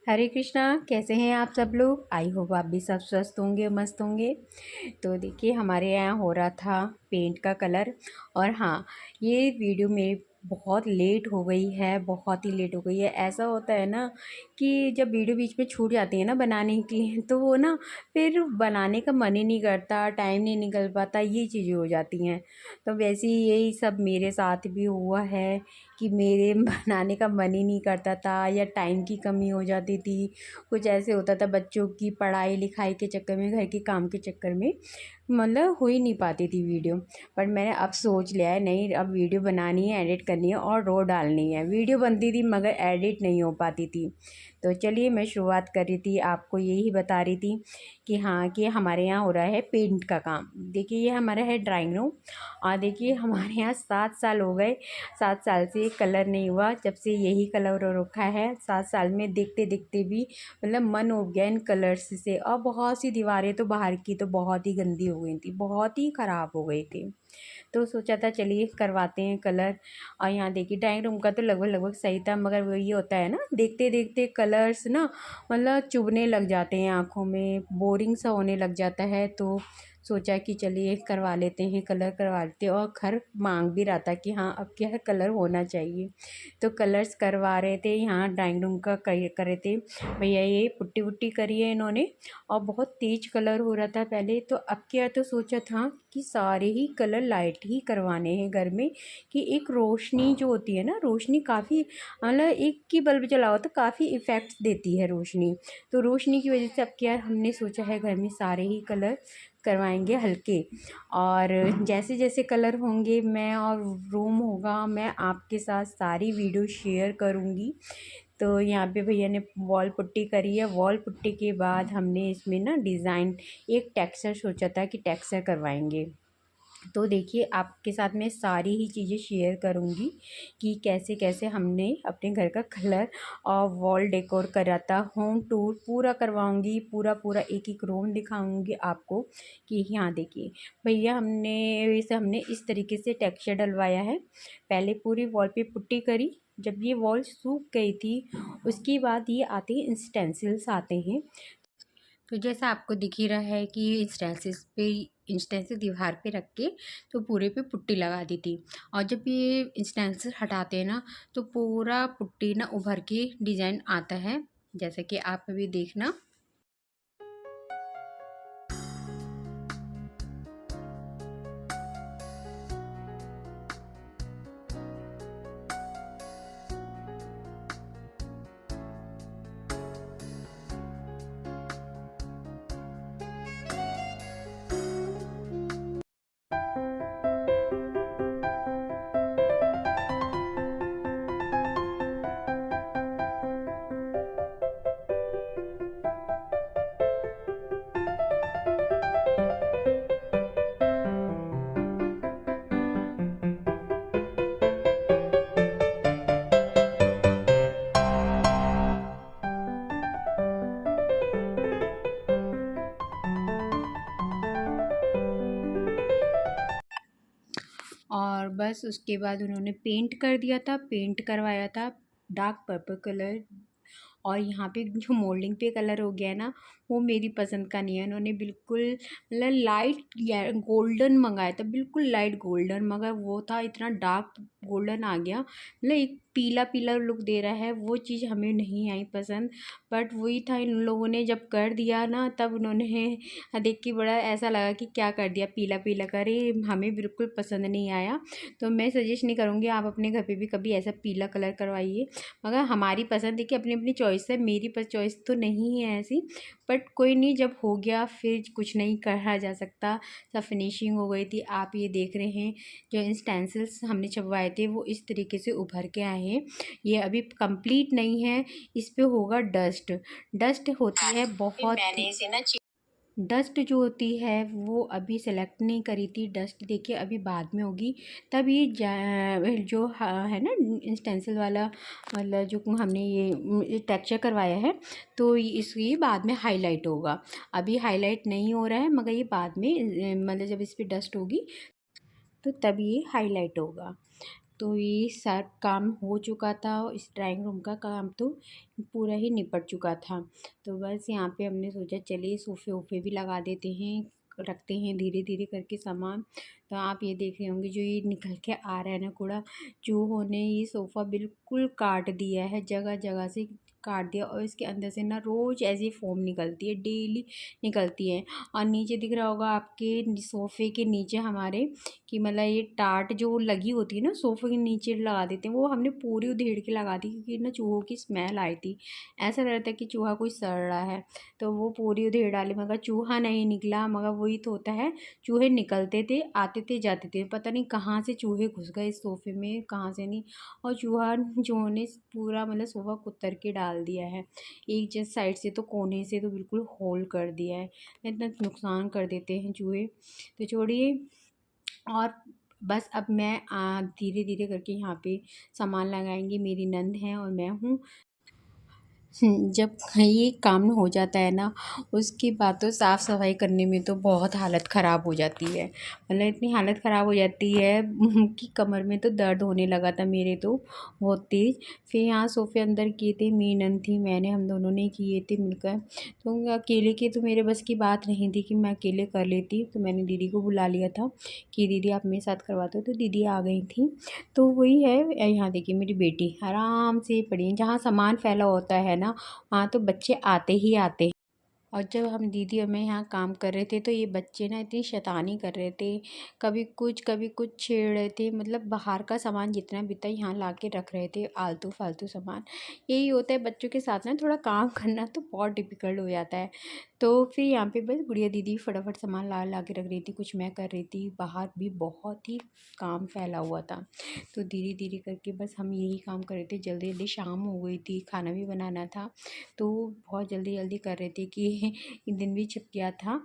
हरे कृष्णा। कैसे हैं आप सब लोग? आई होप आप भी सब स्वस्थ होंगे, मस्त होंगे। तो देखिए हमारे यहाँ हो रहा था पेंट का कलर। और हाँ, ये वीडियो मेरी बहुत लेट हो गई है, बहुत ही लेट हो गई है। ऐसा होता है ना कि जब वीडियो बीच में छूट जाती है ना बनाने के लिए, तो वो ना फिर बनाने का मन ही नहीं करता, टाइम नहीं निकल पाता, ये चीज़ें हो जाती हैं। तो वैसे ही यही सब मेरे साथ भी हुआ है कि मेरे बनाने का मन ही नहीं करता था, या टाइम की कमी हो जाती थी। कुछ ऐसे होता था, बच्चों की पढ़ाई लिखाई के चक्कर में, घर के काम के चक्कर में मतलब हो ही नहीं पाती थी वीडियो। पर मैंने अब सोच लिया है, नहीं अब वीडियो बनानी है, एडिट करनी है और रो डालनी है। वीडियो बनती थी मगर एडिट नहीं हो पाती थी। तो चलिए मैं शुरुआत कर रही थी, आपको यही बता रही थी कि हाँ, कि हमारे यहाँ हो रहा है पेंट का काम। देखिए ये हमारा है ड्राइंग रूम। और देखिए हमारे यहाँ 7 साल हो गए, 7 साल से कलर नहीं हुआ, जब से यही कलर हो रखा है। 7 साल में देखते देखते भी मतलब मन उब गया इन कलर्स से। और बहुत सी दीवारें तो बाहर की तो बहुत ही गंदी हो गई थी, बहुत ही ख़राब हो गई थी। तो सोचा था चलिए करवाते हैं कलर। और यहाँ देखिए ड्राइंग रूम का तो लगभग लगभग सही था, मगर वो ये होता है ना, देखते देखते कलर्स ना मतलब चुभने लग जाते हैं आँखों में, बोरिंग सा होने लग जाता है। तो सोचा कि चलिए करवा लेते हैं, कलर करवा लेते हैं। और घर मांग भी रहा था कि हाँ अब क्या है, कलर होना चाहिए। तो कलर्स करवा रहे थे, यहाँ ड्राइंग रूम का कर रहे थे भैया। ये पुट्टी वुट्टी करी है इन्होंने, और बहुत तेज कलर हो रहा था पहले। तो अब क्या, तो सोचा था कि सारे ही कलर लाइट ही करवाने हैं घर में, कि एक रोशनी जो होती है ना, रोशनी काफ़ी मतलब एक की बल्ब जलाओ तो काफ़ी इफ़ेक्ट्स देती है रोशनी। तो रोशनी की वजह से अब क्या हमने सोचा है घर में सारे ही कलर करवाएंगे हल्के। और जैसे जैसे कलर होंगे मैं और रूम होगा, मैं आपके साथ सारी वीडियो शेयर करूँगी। तो यहाँ पे भैया ने वॉल पुट्टी करी है। वॉल पुट्टी के बाद हमने इसमें ना डिज़ाइन, एक टेक्सचर सोचा था कि टेक्सचर करवाएंगे। तो देखिए आपके साथ मैं सारी ही चीज़ें शेयर करूँगी कि कैसे कैसे हमने अपने घर का कलर और वॉल डेकोर करा था। होम टूर पूरा करवाऊँगी, पूरा पूरा एक एक रूम दिखाऊँगी आपको कि यहाँ देखिए भैया हमने वैसे हमने इस तरीके से टेक्सचर डलवाया है। पहले पूरी वॉल पे पुट्टी करी, जब ये वॉल सूख गई थी उसके बाद ये आते हैं इंस्टेंसिल्स आते हैं। तो जैसा आपको दिख ही रहा है कि इंस्टेंसिल दीवार पे रख के तो पूरे पे पुट्टी लगा दी थी। और जब ये इंस्टेंसिल हटाते हैं ना, तो पूरा पुट्टी ना उभर के डिज़ाइन आता है, जैसा कि आप अभी देखना। और बस उसके बाद उन्होंने पेंट कर दिया था, पेंट करवाया था डार्क पर्पल कलर। और यहाँ पे जो मोल्डिंग पे कलर हो गया है ना, वो मेरी पसंद का नहीं है। उन्होंने बिल्कुल मतलब लाइट गोल्डन मंगाया था, बिल्कुल लाइट गोल्डन, मगर वो था इतना डार्क गोल्डन आ गया, मतलब एक पीला पीला लुक दे रहा है। वो चीज़ हमें नहीं आई पसंद। बट वही था, इन लोगों ने जब कर दिया ना, तब उन्होंने देख के बड़ा ऐसा लगा कि क्या कर दिया, पीला पीला करे, हमें बिल्कुल पसंद नहीं आया। तो मैं सजेस्ट नहीं करूँगी आप अपने घर पे भी कभी ऐसा पीला कलर करवाइए। मगर हमारी पसंद है कि अपनी अपनी चॉइस है, मेरी पर चॉइस तो नहीं है ऐसी। बट कोई नहीं, जब हो गया फिर कुछ नहीं कहा जा सकता। सब फिनिशिंग हो गई थी, आप ये देख रहे हैं जो इंस्टेंसिल्स हमने छपवाए थे वो इस तरीके से उभर के आए हैं। ये अभी कंप्लीट नहीं है, इस पे होगा डस्ट। डस्ट होती है बहुत मैंने इसे ना डस्ट जो होती है वो अभी सेलेक्ट नहीं करी थी। डस्ट देखिए अभी बाद में होगी, तब ये जो है ना इंस्टेंसिल वाला, मतलब जो हमने ये टेक्सचर करवाया है, तो इसकी बाद में हाईलाइट होगा। अभी हाईलाइट नहीं हो रहा है, मगर ये बाद में मतलब जब इस पर डस्ट होगी तो तब ये हाईलाइट होगा। तो ये सब काम हो चुका था, इस ड्राइंग रूम का काम तो पूरा ही निपट चुका था। तो बस यहाँ पे हमने सोचा चलिए सोफ़े वोफ़े भी लगा देते हैं, रखते हैं धीरे धीरे करके सामान। तो आप ये देख रहे होंगे जो ये निकल के आ रहा है ना कूड़ा, चूहों ने ये सोफ़ा बिल्कुल काट दिया है, जगह जगह से काट दिया, और इसके अंदर से ना रोज़ ऐसी फोम निकलती है, डेली निकलती है। और नीचे दिख रहा होगा आपके सोफ़े के नीचे हमारे कि मतलब ये टाट जो लगी होती है ना सोफ़े के नीचे लगा देते हैं, वो हमने पूरी उधेड़ के लगा दी क्योंकि ना चूहों की स्मेल आई थी, ऐसा लग रहा था कि चूहा कोई सड़ रहा है। तो वो पूरी उधेड़ डाली, मगर चूहा नहीं निकला। मगर वही तो होता है, चूहे निकलते थे, आते थे, जाते थे, पता नहीं कहाँ से चूहे घुस गए इस सोफ़े में, कहाँ से नहीं। और चूहों ने पूरा मतलब सोफ़ा कुतर के डाल दिया है, एक जिस साइड से तो कोने से तो बिल्कुल होल कर दिया है। इतना नुकसान कर देते हैं चूहे। तो छोड़िए, और बस अब मैं धीरे धीरे करके यहाँ पे सामान लगाएंगी, मेरी नंद है और मैं हूँ। जब ये काम हो जाता है ना, उसके बाद तो साफ़ सफाई करने में तो बहुत हालत ख़राब हो जाती है, मतलब इतनी हालत ख़राब हो जाती है कि कमर में तो दर्द होने लगा था मेरे तो बहुत तेज़। फिर यहाँ सोफ़े अंदर किए थे, मेरी नंद थी, मैंने, हम दोनों ने किए थे मिलकर। तो अकेले की तो मेरे बस की बात नहीं थी कि मैं अकेले कर लेती, तो मैंने दीदी को बुला लिया था कि दीदी आप मेरे साथ करवा दो, तो दीदी आ गई थी। तो वही है, यहाँ देखिए मेरी बेटी आराम से पड़ी है, जहाँ सामान फैला होता है ना वहाँ तो बच्चे आते ही आते हैं। और जब हम दीदी और मैं यहाँ काम कर रहे थे तो ये बच्चे ना इतनी शैतानी कर रहे थे, कभी कुछ छेड़ रहे थे, मतलब बाहर का सामान जितना भी था यहाँ ला के रख रहे थे, आलतू फालतू सामान। यही होता है बच्चों के साथ ना, थोड़ा काम करना तो बहुत डिफ़िकल्ट हो जाता है। तो फिर यहाँ पे बस गुड़िया दीदी फटाफट सामान ला ला के रख रही थी, कुछ मैं कर रही थी, बाहर भी बहुत ही काम फैला हुआ था। तो धीरे धीरे करके बस हम यही काम कर रहे थे, जल्दी जल्दी शाम हो गई थी, खाना भी बनाना था, तो बहुत जल्दी जल्दी कर रहे थे कि दिन भी छिप गया था।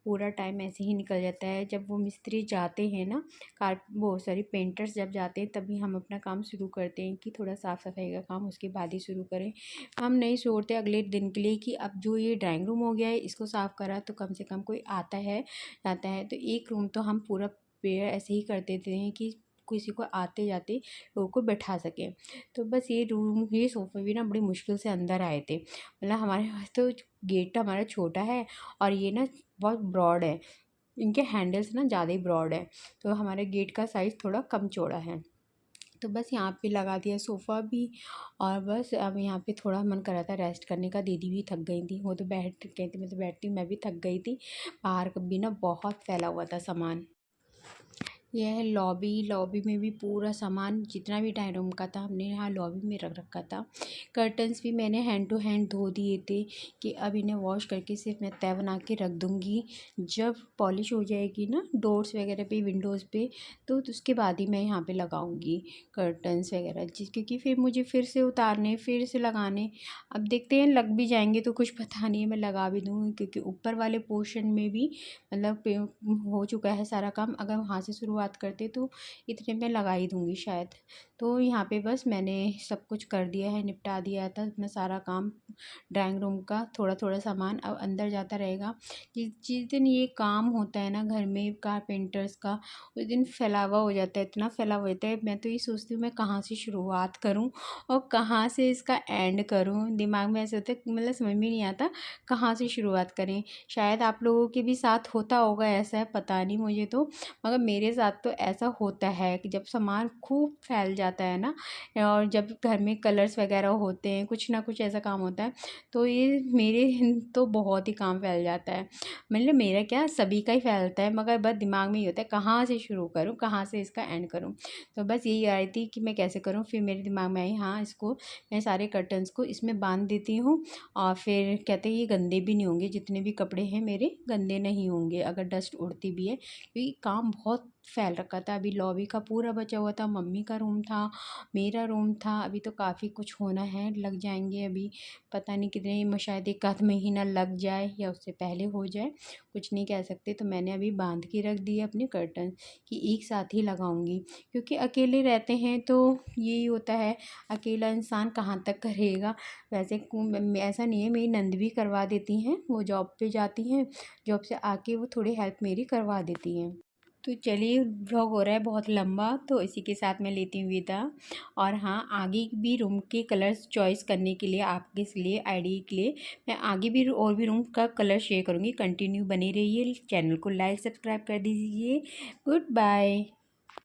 पूरा टाइम ऐसे ही निकल जाता है, जब वो मिस्त्री जाते हैं ना, कार वो सॉरी पेंटर्स जब जाते हैं तभी हम अपना काम शुरू करते हैं कि थोड़ा साफ़ सफाई का काम उसके बाद ही शुरू करें। हम नहीं छोड़ते अगले दिन के लिए कि अब जो ये ड्राइंग रूम हो गया है इसको साफ़ करा तो कम से कम कोई आता है जाता है, तो एक रूम तो हम पूरा पेड़ ऐसे ही कर देते हैं कि किसी को आते जाते लोगों को बैठा सकें। तो बस ये सोफ़े भी ना बड़ी मुश्किल से अंदर आए थे, मतलब हमारे पास तो गेट हमारा छोटा है और ये ना बहुत ब्रॉड है, इनके हैंडल्स ना ज़्यादा ही ब्रॉड है, तो हमारे गेट का साइज़ थोड़ा कम चौड़ा है। तो बस यहाँ पे लगा दिया सोफ़ा भी, और बस अब यहाँ पे थोड़ा मन कर रहा था रेस्ट करने का, दीदी भी थक गई थी, वो तो बैठ गई थी, मैं तो बैठती, मैं भी थक गई थी। बाहर भी ना बहुत फैला हुआ था सामान। यह है लॉबी, लॉबी में भी पूरा सामान जितना भी डाइनिंग रूम का था हमने यहाँ लॉबी में रख रखा था। कर्टन्स भी मैंने हैंड टू हैंड धो दिए थे कि अब इन्हें वॉश करके सिर्फ मैं तय बना के रख दूँगी। जब पॉलिश हो जाएगी ना डोर्स वगैरह पे, विंडोज़ पे, तो उसके बाद ही मैं यहाँ पे लगाऊँगी कर्टन्स वगैरह, क्योंकि फिर मुझे फिर से उतारने, फिर से लगाने। अब देखते हैं लग भी जाएंगे तो कुछ पता नहीं है, मैं लगा भी दूँगी क्योंकि ऊपर वाले पोर्शन में भी मतलब हो चुका है सारा काम, अगर वहाँ से शुरुआत करते तो इतने में लगा ही दूँगी शायद। तो यहाँ पे बस मैंने सब कुछ कर दिया है, निपटा दिया था अपना सारा काम ड्राइंग रूम का, थोड़ा थोड़ा सामान अब अंदर जाता रहेगा। जिस दिन ये काम होता है ना घर में कारपेंटर्स का, उस दिन फैलावा हो जाता है, इतना फैलावा होता है, मैं तो ये सोचती हूँ मैं कहाँ से शुरुआत करूँ और कहाँ से इसका एंड करूँ, दिमाग में ऐसे होता है, मतलब समझ में नहीं आता कहाँ से शुरुआत करें। शायद आप लोगों के भी साथ होता होगा ऐसा, पता नहीं मुझे तो, मगर मेरे साथ तो ऐसा होता है कि जब सामान खूब फैल जाता है ना, और जब घर में कलर्स वगैरह होते हैं, कुछ ना कुछ ऐसा काम होता है, तो ये मेरे तो बहुत ही काम फैल जाता है, मतलब मेरा क्या सभी का ही फैलता है, मगर बस दिमाग में ये होता है कहाँ से शुरू करूँ, कहाँ से इसका एंड करूँ। तो बस यही आ रही थी कि मैं कैसे करूँ, फिर मेरे दिमाग में आई हाँ इसको मैं सारे कर्टन्स को इसमें बांध देती हूँ, और फिर कहते हैं ये गंदे भी नहीं होंगे, जितने भी कपड़े हैं मेरे गंदे नहीं होंगे अगर डस्ट उड़ती भी है, क्योंकि काम बहुत फैल रखा था। अभी लॉबी का पूरा बचा हुआ था, मम्मी का रूम था, मेरा रूम था, अभी तो काफ़ी कुछ होना है, लग जाएंगे अभी पता नहीं कितने, शायद 1 आध महीना लग जाए या उससे पहले हो जाए, कुछ नहीं कह सकते। तो मैंने अभी बांध के रख दिए अपने कर्टन कि एक साथ ही लगाऊंगी, क्योंकि अकेले रहते हैं तो यही होता है, अकेला इंसान कहाँ तक करेगा। वैसे ऐसा नहीं है, मेरी नंद भी करवा देती हैं, वो जॉब पे जाती हैं, जॉब से आके वो थोड़ी हेल्प मेरी करवा देती हैं। तो चलिए, व्लॉग हो रहा है बहुत लंबा, तो इसी के साथ मैं लेती हूँ विदा। और हाँ, आगे भी रूम के कलर्स चॉइस करने के लिए, आपके लिए आइडिया के लिए मैं आगे भी और भी रूम का कलर शेयर करूँगी। कंटिन्यू बने रहिए, चैनल को लाइक सब्सक्राइब कर दीजिए। Good bye.